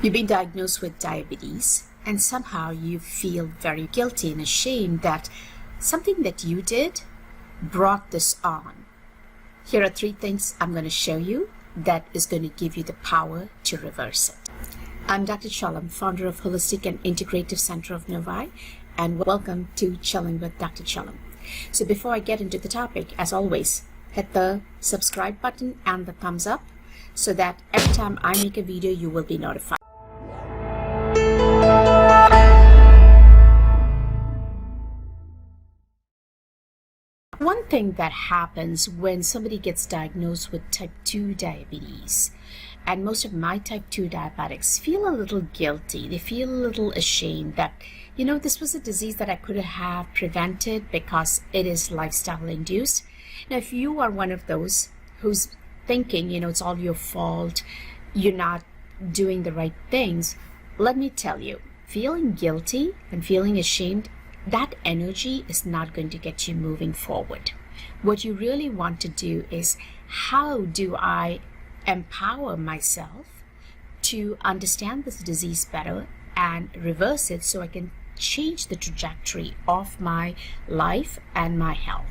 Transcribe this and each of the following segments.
You've been diagnosed with diabetes, and somehow you feel very guilty and ashamed that something that you did brought this on. Here are 3 things I'm going to show you that is going to give you the power to reverse it. I'm Dr. Chalam, founder of Holistic and Integrative Center of Novi, and welcome to Chilling with Dr. Chalam. So before I get into the topic, as always, hit the subscribe button and the thumbs up so that every time I make a video, you will be notified. One thing that happens when somebody gets diagnosed with type 2 diabetes, and most of my type 2 diabetics feel a little guilty. They feel a little ashamed that, this was a disease that I could have prevented because it is lifestyle induced. Now, if you are one of those who's thinking, it's all your fault, you're not doing the right things, let me tell you, feeling guilty and feeling ashamed, that energy is not going to get you moving forward. What you really want to do is, how do I empower myself to understand this disease better and reverse it so I can change the trajectory of my life and my health?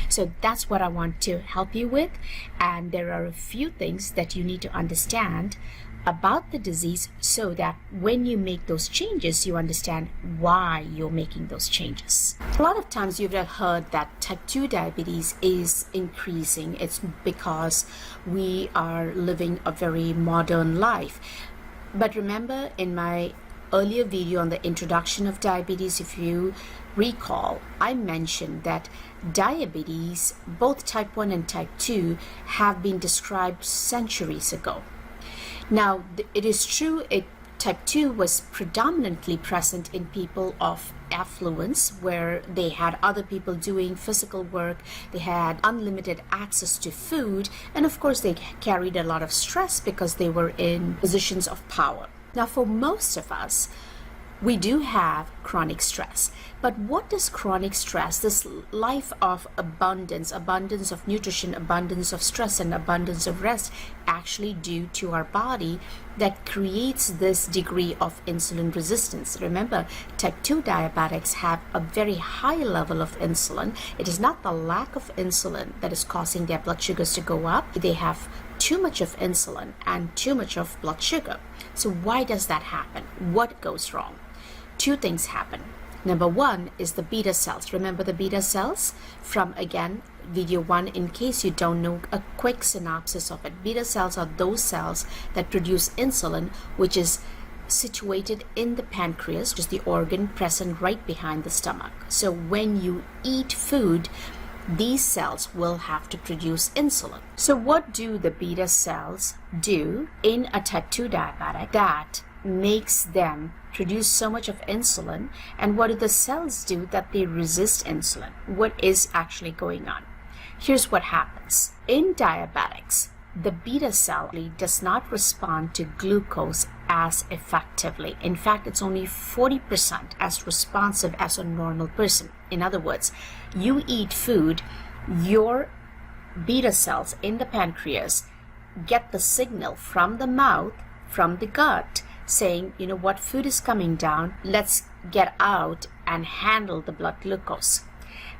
So that's what I want to help you with, and there are a few things that you need to understand about the disease so that when you make those changes, you understand why you're making those changes. A lot of times you've heard that type 2 diabetes is increasing. It's because we are living a very modern life. But remember, in my earlier video on the introduction of diabetes, if you recall, I mentioned that diabetes, both type 1 and type 2, have been described centuries ago. Now, it is true, type 2 was predominantly present in people of affluence, where they had other people doing physical work, they had unlimited access to food, and of course they carried a lot of stress because they were in positions of power. Now, for most of us, we do have chronic stress. But what does chronic stress, this life of abundance of nutrition, abundance of stress, and abundance of rest, actually do to our body that creates this degree of insulin resistance? Remember, type 2 diabetics have a very high level of insulin. It is not the lack of insulin that is causing their blood sugars to go up. They have too much of insulin and too much of blood sugar. So why does that happen? What goes wrong? 2 things happen. Number 1 is the beta cells. Remember the beta cells from, again, video 1, in case you don't know, a quick synopsis of it. Beta cells are those cells that produce insulin, which is situated in the pancreas, which is the organ present right behind the stomach. So when you eat food, these cells will have to produce insulin. So what do the beta cells do in a type 2 diabetic that makes them produce so much of insulin, and what do the cells do that they resist insulin? What is actually going on? Here's what happens. In diabetics, the beta cell does not respond to glucose as effectively. In fact, it's only 40% as responsive as a normal person. In other words, you eat food, your beta cells in the pancreas get the signal from the mouth, from the gut, saying, what, food is coming down, let's get out and handle the blood glucose.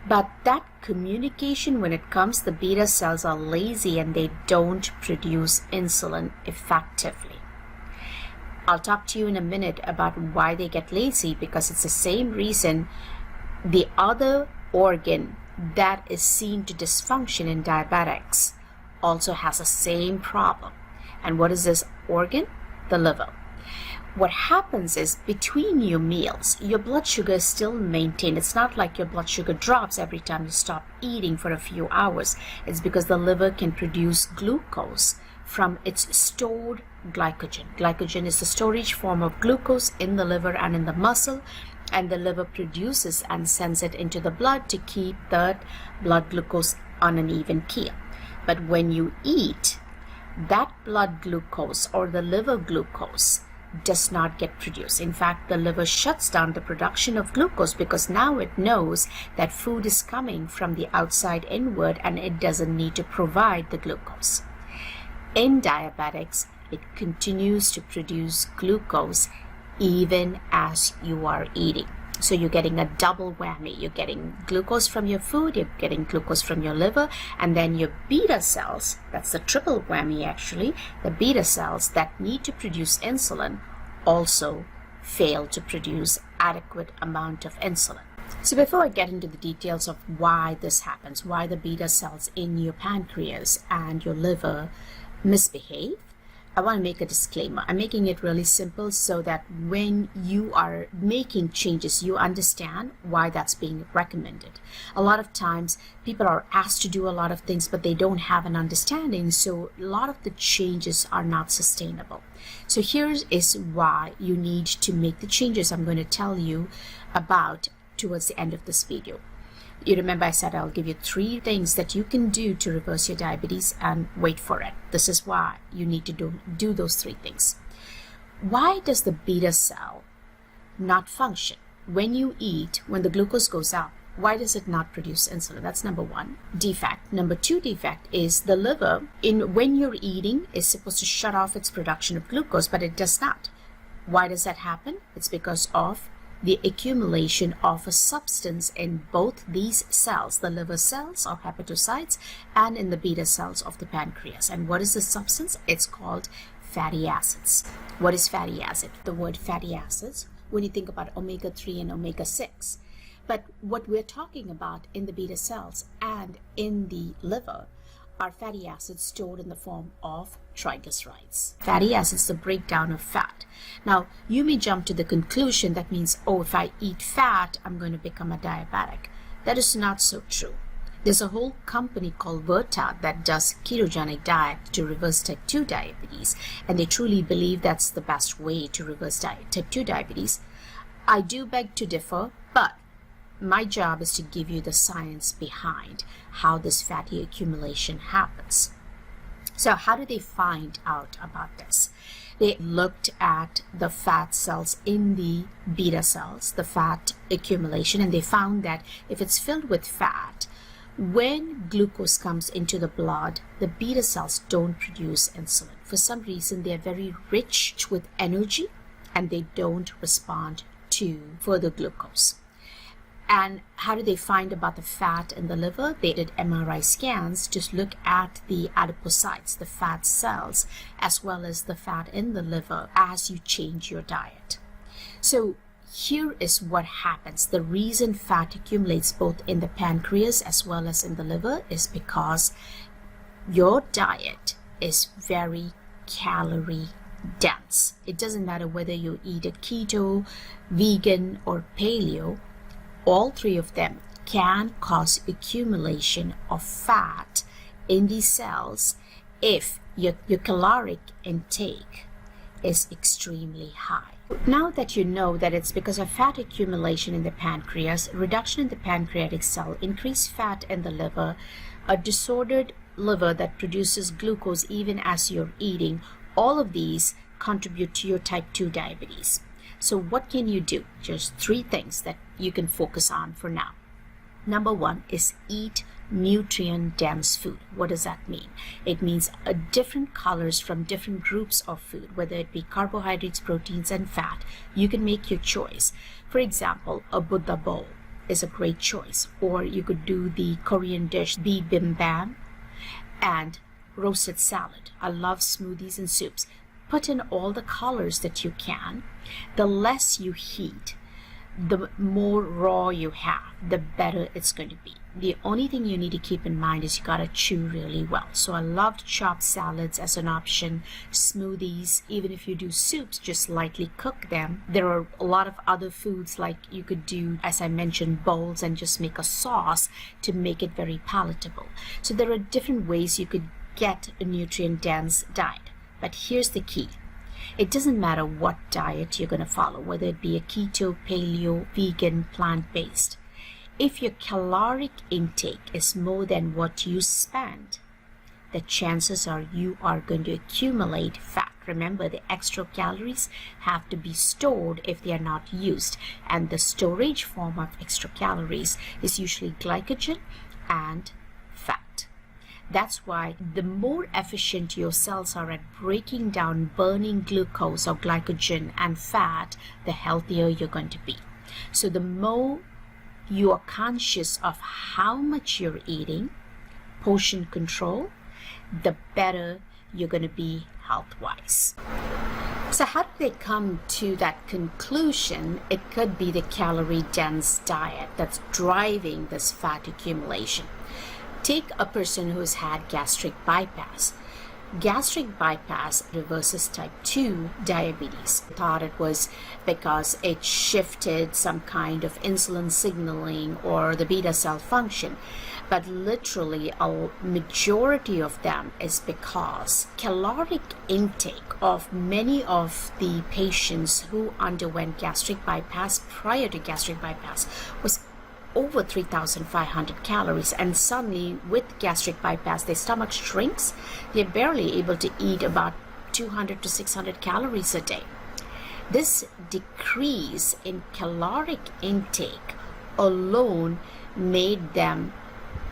But that communication, when it comes, the beta cells are lazy and they don't produce insulin effectively. I'll talk to you in a minute about why they get lazy, because it's the same reason the other organ that is seen to dysfunction in diabetics also has the same problem. And what is this organ? The liver. What happens is, between your meals, your blood sugar is still maintained. It's not like your blood sugar drops every time you stop eating for a few hours. It's because the liver can produce glucose from its stored glycogen. Glycogen is the storage form of glucose in the liver and in the muscle, and the liver produces and sends it into the blood to keep the blood glucose on an even keel. But when you eat, that blood glucose or the liver glucose does not get produced. In fact, the liver shuts down the production of glucose because now it knows that food is coming from the outside inward and it doesn't need to provide the glucose. In diabetics, it continues to produce glucose even as you are eating. So you're getting a double whammy. You're getting glucose from your food, you're getting glucose from your liver, and then your beta cells, that's the triple whammy actually, the beta cells that need to produce insulin also fail to produce adequate amount of insulin. So before I get into the details of why this happens, why the beta cells in your pancreas and your liver misbehave, I want to make a disclaimer. I'm making it really simple so that when you are making changes, you understand why that's being recommended. A lot of times people are asked to do a lot of things, but they don't have an understanding. So a lot of the changes are not sustainable. So here is why you need to make the changes I'm going to tell you about towards the end of this video. You remember I said I'll give you 3 things that you can do to reverse your diabetes, and wait for it. This is why you need to do those 3 things. Why does the beta cell not function? When you eat, when the glucose goes up, why does it not produce insulin? That's number 1 defect. Number 2 defect is the liver, when you're eating, is supposed to shut off its production of glucose, but it does not. Why does that happen? It's because of the accumulation of a substance in both these cells, the liver cells or hepatocytes, and in the beta cells of the pancreas. And what is the substance? It's called fatty acids. What is fatty acid? The word fatty acids, when you think about omega-3 and omega-6. But what we're talking about in the beta cells and in the liver are fatty acids stored in the form of triglycerides. Fatty acids, the breakdown of fat. Now, you may jump to the conclusion that means, oh, if I eat fat, I'm going to become a diabetic. That is not so true. There's a whole company called Virta that does ketogenic diet to reverse type 2 diabetes, and they truly believe that's the best way to reverse type 2 diabetes. I do beg to differ, but my job is to give you the science behind how this fatty accumulation happens. So how do they find out about this? They looked at the fat cells in the beta cells, the fat accumulation, and they found that if it's filled with fat, when glucose comes into the blood, the beta cells don't produce insulin. For some reason, they're very rich with energy and they don't respond to further glucose. And how do they find about the fat in the liver? They did MRI scans to look at the adipocytes, the fat cells, as well as the fat in the liver as you change your diet. So here is what happens. The reason fat accumulates both in the pancreas as well as in the liver is because your diet is very calorie dense. It doesn't matter whether you eat a keto, vegan, or paleo. All 3 of them can cause accumulation of fat in these cells if your caloric intake is extremely high. Now that you know that it's because of fat accumulation in the pancreas, reduction in the pancreatic cell, increased fat in the liver, a disordered liver that produces glucose even as you're eating, all of these contribute to your type 2 diabetes. So what can you do? Just 3 things that you can focus on for now. Number 1 is eat nutrient-dense food. What does that mean? It means different colors from different groups of food, whether it be carbohydrates, proteins, and fat. You can make your choice. For example, a Buddha bowl is a great choice. Or you could do the Korean dish bibimbap and roasted salad. I love smoothies and soups. Put in all the colors that you can. The less you heat, the more raw you have, the better it's going to be. The only thing you need to keep in mind is you gotta chew really well. So I loved chopped salads as an option, smoothies, even if you do soups, just lightly cook them. There are a lot of other foods like you could do, as I mentioned, bowls and just make a sauce to make it very palatable. So there are different ways you could get a nutrient-dense diet. But here's the key. It doesn't matter what diet you're going to follow, whether it be a keto, paleo, vegan, plant-based. If your caloric intake is more than what you spend, the chances are you are going to accumulate fat. Remember, the extra calories have to be stored if they are not used. And the storage form of extra calories is usually glycogen and fat. That's why the more efficient your cells are at breaking down, burning glucose or glycogen and fat, the healthier you're going to be. So the more you are conscious of how much you're eating, portion control, the better you're going to be health-wise. So how do they come to that conclusion? It could be the calorie-dense diet that's driving this fat accumulation. Take a person who's had gastric bypass. Gastric bypass reverses type 2 diabetes. I thought it was because it shifted some kind of insulin signaling or the beta cell function. But literally a majority of them is because caloric intake of many of the patients who underwent gastric bypass prior to gastric bypass was over 3,500 calories, and suddenly with gastric bypass their stomach shrinks. They're barely able to eat about 200 to 600 calories a day. This decrease in caloric intake alone made them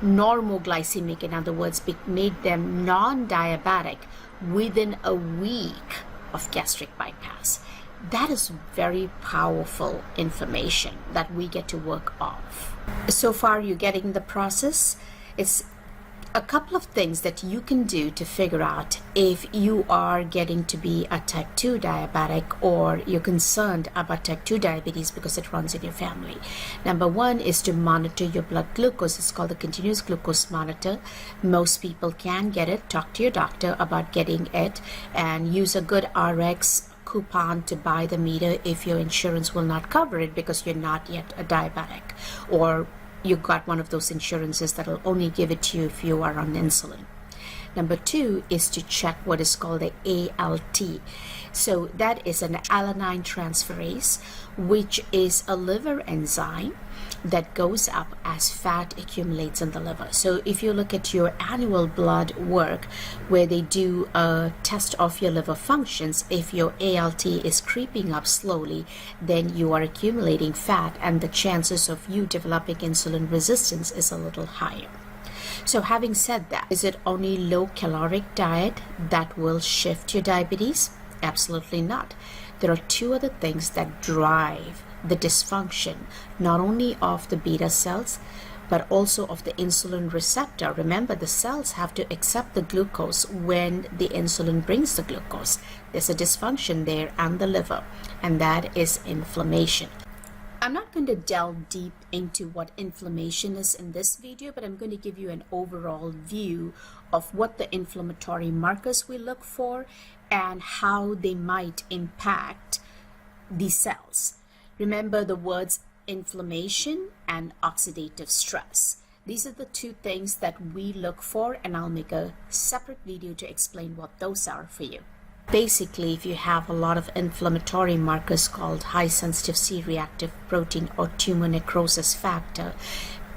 normoglycemic, in other words, made them non-diabetic within a week of gastric bypass. That is very powerful information that we get to work off. So far you're getting the process. It's a couple of things that you can do to figure out if you are getting to be a type 2 diabetic or you're concerned about type 2 diabetes because it runs in your family. Number one is to monitor your blood glucose. It's called the continuous glucose monitor. Most people can get it. Talk to your doctor about getting it and use a good RX coupon to buy the meter if your insurance will not cover it because you're not yet a diabetic, or you got one of those insurances that will only give it to you if you are on insulin. Number two is to check what is called the ALT. So that is an alanine transferase, which is a liver enzyme that goes up as fat accumulates in the liver. So if you look at your annual blood work where they do a test of your liver functions, if your ALT is creeping up slowly, then you are accumulating fat and the chances of you developing insulin resistance is a little higher. So having said that, is it only low caloric diet that will shift your diabetes? Absolutely not. There are two other things that drive the dysfunction, not only of the beta cells, but also of the insulin receptor. Remember, the cells have to accept the glucose when the insulin brings the glucose. There's a dysfunction there and the liver, and that is inflammation. I'm not going to delve deep into what inflammation is in this video, but I'm going to give you an overall view of what the inflammatory markers we look for and how they might impact the cells. Remember the words inflammation and oxidative stress. These are the two things that we look for, and I'll make a separate video to explain what those are for you. Basically, if you have a lot of inflammatory markers called high sensitive C-reactive protein or tumor necrosis factor,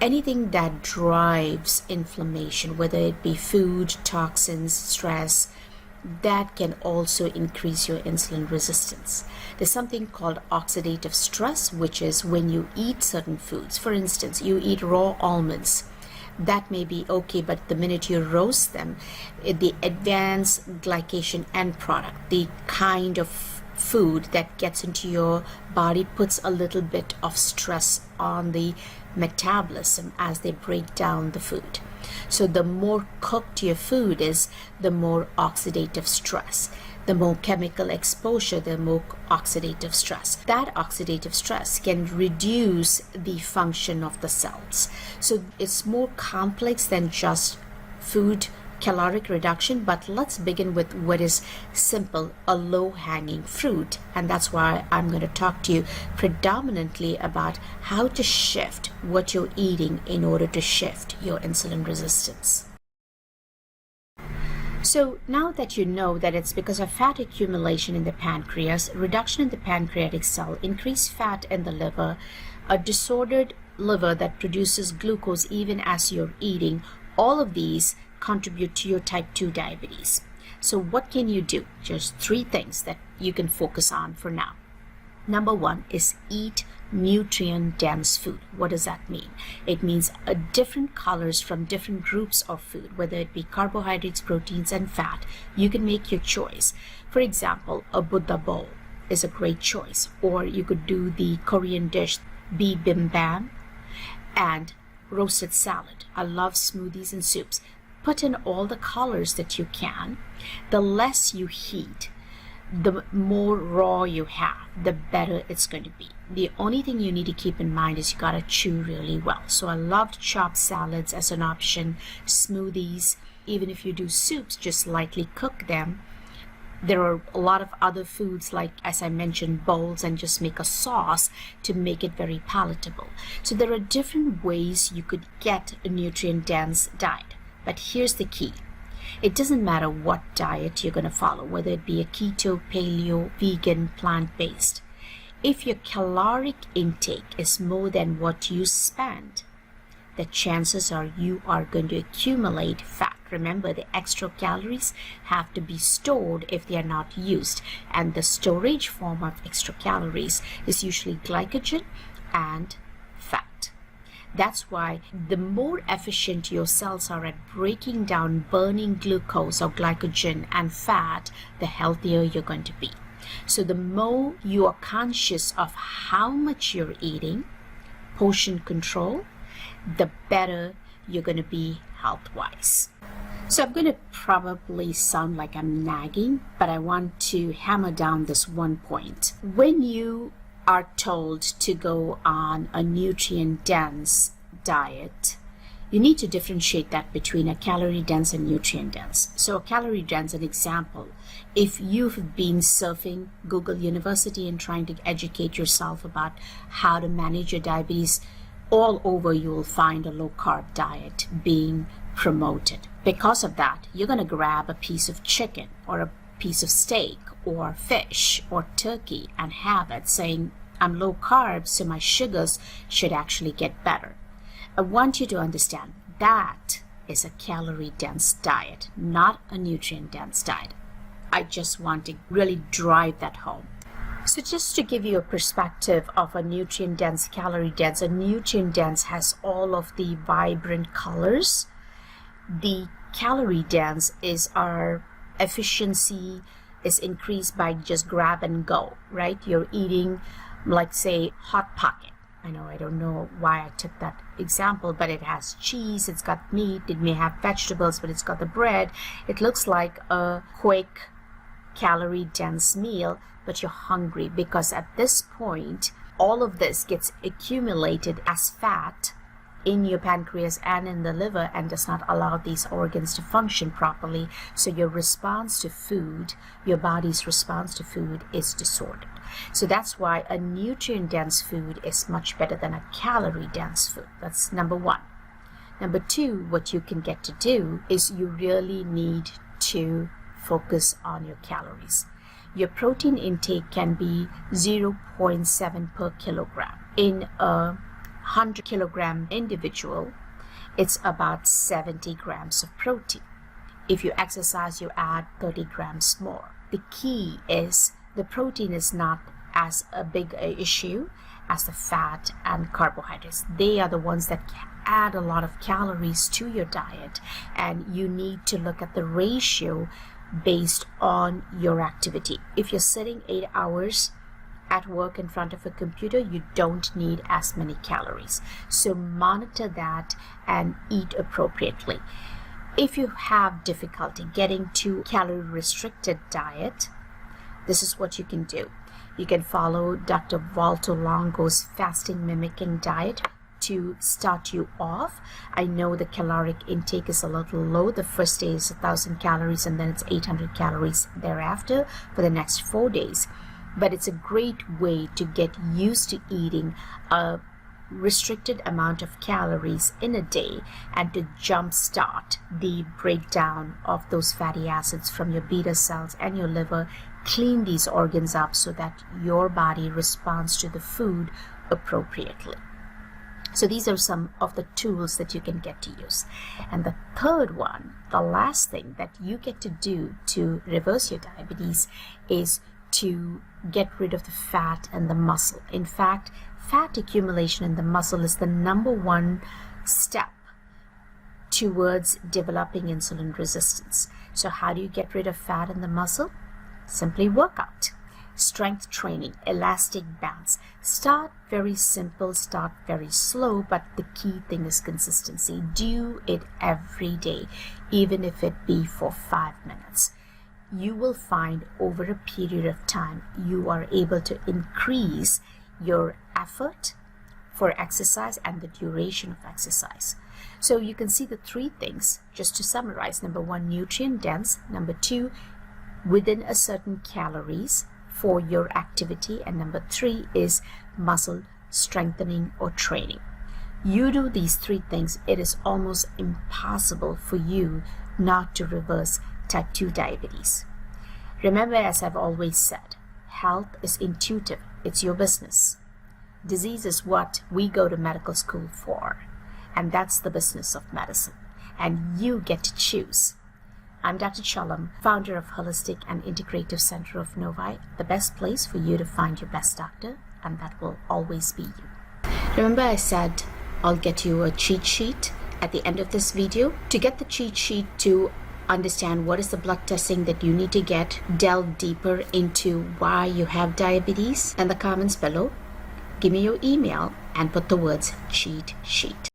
anything that drives inflammation, whether it be food, toxins, stress, that can also increase your insulin resistance. There's something called oxidative stress, which is when you eat certain foods. For instance, you eat raw almonds. That may be okay, but the minute you roast them, the advanced glycation end product, the kind of food that gets into your body, puts a little bit of stress on the metabolism as they break down the food. So the more cooked your food is, the more oxidative stress. The more chemical exposure, the more oxidative stress. That oxidative stress can reduce the function of the cells. So it's more complex than just food caloric reduction, but let's begin with what is simple, a low-hanging fruit. And that's why I'm going to talk to you predominantly about how to shift what you're eating in order to shift your insulin resistance. So now that you know that it's because of fat accumulation in the pancreas, reduction in the pancreatic cell, increased fat in the liver, a disordered liver that produces glucose even as you're eating, all of these contribute to your type 2 diabetes. So what can you do? Just three things that you can focus on for now. Number one is eat nutrient-dense food. What does that mean? It means different colors from different groups of food, whether it be carbohydrates, proteins, and fat. You can make your choice. For example, a Buddha bowl is a great choice, or you could do the Korean dish bibimbap and roasted salad. I love smoothies and soups. Put in all the colors that you can. The less you heat, the more raw you have, the better it's going to be. The only thing you need to keep in mind is you gotta chew really well. So I loved chopped salads as an option, smoothies. Even if you do soups, just lightly cook them. There are a lot of other foods, like, as I mentioned, bowls, and just make a sauce to make it very palatable. So there are different ways you could get a nutrient-dense diet. But here's the key. It doesn't matter what diet you're going to follow, whether it be a keto, paleo, vegan, plant-based. If your caloric intake is more than what you spend, the chances are you are going to accumulate fat. Remember, the extra calories have to be stored if they are not used. And the storage form of extra calories is usually glycogen and fat. That's why the more efficient your cells are at breaking down, burning glucose or glycogen and fat, the healthier you're going to be. So the more you are conscious of how much you're eating, portion control, the better you're going to be health-wise. So I'm going to probably sound like I'm nagging, but I want to hammer down this one point. When you are told to go on a nutrient-dense diet, you need to differentiate that between a calorie-dense and nutrient-dense. So a calorie-dense, an example, if you've been surfing Google University and trying to educate yourself about how to manage your diabetes, all over you will find a low-carb diet being promoted. Because of that, you're going to grab a piece of chicken or a piece of steak or fish or turkey and have it, saying, I'm low carb, so my sugars should actually get better. I want you to understand that is a calorie-dense diet, not a nutrient-dense diet. I just want to really drive that home. So just to give you a perspective of a nutrient-dense, calorie-dense, a nutrient-dense has all of the vibrant colors. The calorie-dense is our efficiency is increased by just grab and go, right? You're eating, like, say, Hot Pocket. I don't know why I took that example, but it has cheese, it's got meat, it may have vegetables, but it's got the bread. It looks like a quick calorie-dense meal, but you're hungry because at this point, all of this gets accumulated as fat in your pancreas and in the liver and does not allow these organs to function properly. So your response to food, your body's response to food is disordered. So that's why a nutrient-dense food is much better than a calorie-dense food. That's number one. Number two, what you can get to do is you really need to focus on your calories. Your protein intake can be 0.7 per kilogram. In a 100 kilogram individual, it's about 70 grams of protein. If you exercise, you add 30 grams more. The key is the protein is not as a big issue as the fat and carbohydrates. They are the ones that add a lot of calories to your diet, and you need to look at the ratio based on your activity. If you're sitting 8 hours at work in front of a computer, you don't need as many calories. So monitor that and eat appropriately. If you have difficulty getting to calorie restricted diet, this is what you can do. You can follow Dr. Walter Longo's fasting mimicking diet to start you off. I know the caloric intake is a little low. The first day is 1,000 calories and then it's 800 calories thereafter for the next 4 days. But it's a great way to get used to eating a restricted amount of calories in a day and to jumpstart the breakdown of those fatty acids from your beta cells and your liver, clean these organs up so that your body responds to the food appropriately. So these are some of the tools that you can get to use. And the third one, the last thing that you get to do to reverse your diabetes is to get rid of the fat and the muscle. In fact, fat accumulation in the muscle is the number one step towards developing insulin resistance. So how do you get rid of fat in the muscle? Simply workout, strength training, elastic bands. Start very simple, start very slow, but the key thing is consistency. Do it every day, even if it be for 5 minutes. You will find over a period of time you are able to increase your effort for exercise and the duration of exercise. So you can see the 3 things, just to summarize. Number 1, nutrient dense. Number 2, within a certain calories for your activity. And number 3 is muscle strengthening or training. You do these 3 things, it is almost impossible for you not to reverse type 2 diabetes. Remember, as I've always said, health is intuitive. It's your business. Disease is what we go to medical school for. And that's the business of medicine. And you get to choose. I'm Dr. Chalam, founder of Holistic and Integrative Center of Novi, the best place for you to find your best doctor, and that will always be you. Remember, I said I'll get you a cheat sheet at the end of this video. To get the cheat sheet to understand what is the blood testing that you need to get, delve deeper into why you have diabetes, in the comments below, give me your email and put the words cheat sheet.